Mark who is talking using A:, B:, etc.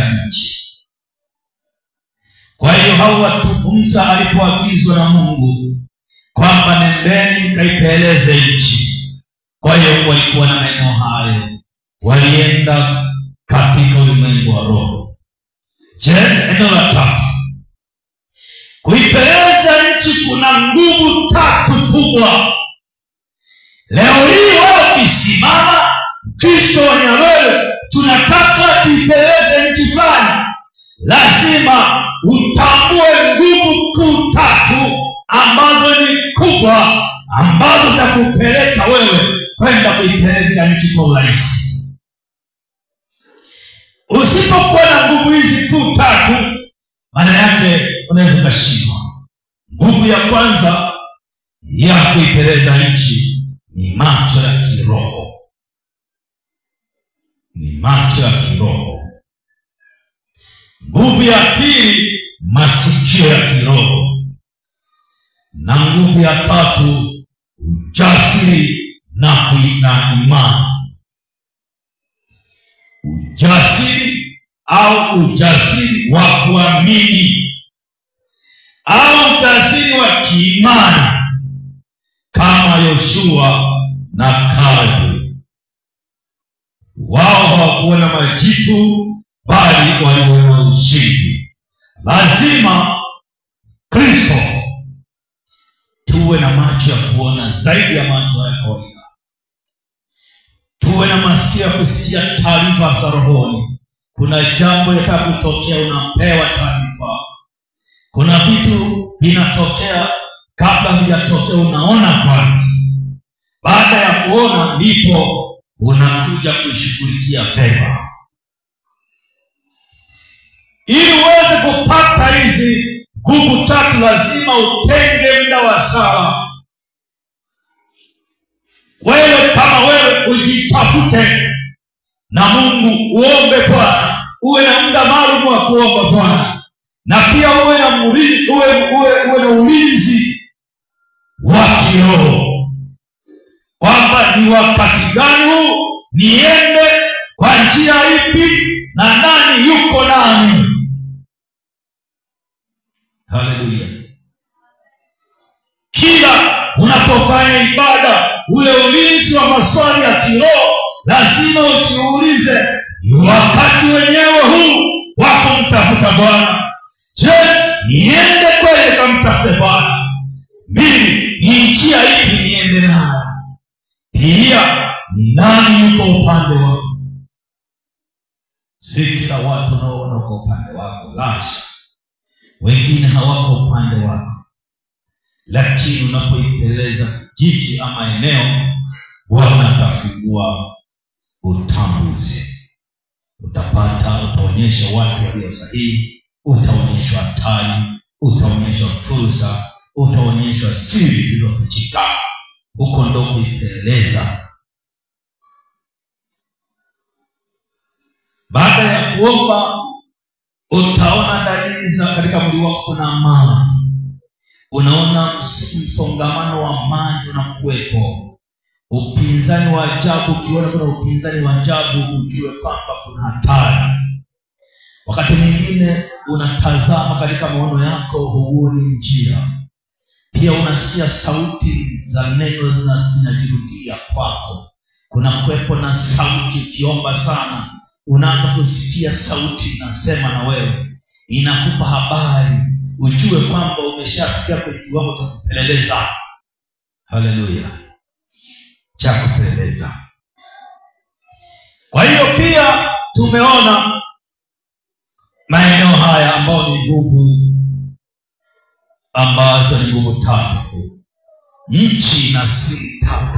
A: kuipeleleza nchi. Kwa hiyo hao watu Musa alipoagizwa na Mungu kwamba nendeni mkaipeleleze nchi, kwa hiyo walikuwa na maeneo hayo, walienda katika ulimwengu wa roho. Je, eneo la tatu, kuipeleleza nchi kuna nguvu tatu kubwa. Leo hii wao kisimama Kristo wa Nyawele, tunataka tuipeleleze nchi fulani, lazima utambue nguvu kuu tatu ambazo ni kubwa, ambazo za kupeleka wewe kwenda kuipeleka nchi kwa urahisi. Usipokuwa na nguvu hizi kuu tatu, maana yake unaweza kushindwa. Nguvu ya kwanza ya kuipeleka nchi ni macho ya kiroho. Ni macho ya kiroho. Nguvu ya pili, masikio ya kiroho. Na nguvu ya tatu, ujasiri na imani. Ujasiri au ujasiri wa kuamini au ujasiri wa kiimani, kama Yoshua na Kalebu. Wao hawakuwa na majitu, bali waliona ushindi. Lazima Kristo tuwe na macho ya kuona zaidi ya macho ya kawaida. Tuwe na masikio ya kusikia taarifa za rohoni. Kuna jambo litakutokea, unapewa taarifa. Kuna vitu vinatokea, kabla havijatokea unaona kwanza. Baada ya kuona ndipo unakuja kushughulikia vema. Ili uweze kupata hizi nguvu tatu, lazima utenge muda wa sala. Wewe kama wewe ujitafute na Mungu, uombe Bwana, uwe na muda maalum wa kuomba Bwana, na pia uwe na ulinzi wa kiroho, kwamba ni wakati gani huu, niende kwa njia ipi, na nani yuko nani. Haleluya. Kila unapofanya ibada, ule ulinzi wa maswali ya kiroho, lazima ujiulize, wakati wenyewe huu wa kumtafuta Bwana, je, niende kweli kumtafuta Bwana? Mbili, ni njia ipi niende nayo? Pia ni nani yuko upande wako? Si kila watu wanaona kwa upande wako, lasha. Wengine hawako upande wako. Lakini unapoipeleleza jiji ama eneo, Bwana atafungua utambuzi. Utaonyesha watu walio sahihi, utaonyesha hatari, utaonyesha fursa, utaonyesha siri zilizofichika. Huko ndo kuipeleleza. Baada ya kuomba, utaona dalili za katika mwili wako kuna amani. Unaona msongamano wa amani unakuwepo. Upinzani wa ajabu, ukiona kuna upinzani wa ajabu, ujue kwamba kuna hatari. Wakati mwingine unatazama katika maono yako, huoni njia. Pia unasikia sauti za neno zinajirudia kwako. Kuna kuwepo na sauti, ukiomba sana unaanza kusikia sauti inasema na wewe, inakupa habari, ujue kwamba umeshafikia kwenye kiwango cha kupeleleza. Haleluya, cha kupeleleza. Kwa hiyo pia tumeona maeneo haya ambayo ni nguvu, ambazo ni nguvu tatu. Nchi na siri tatu.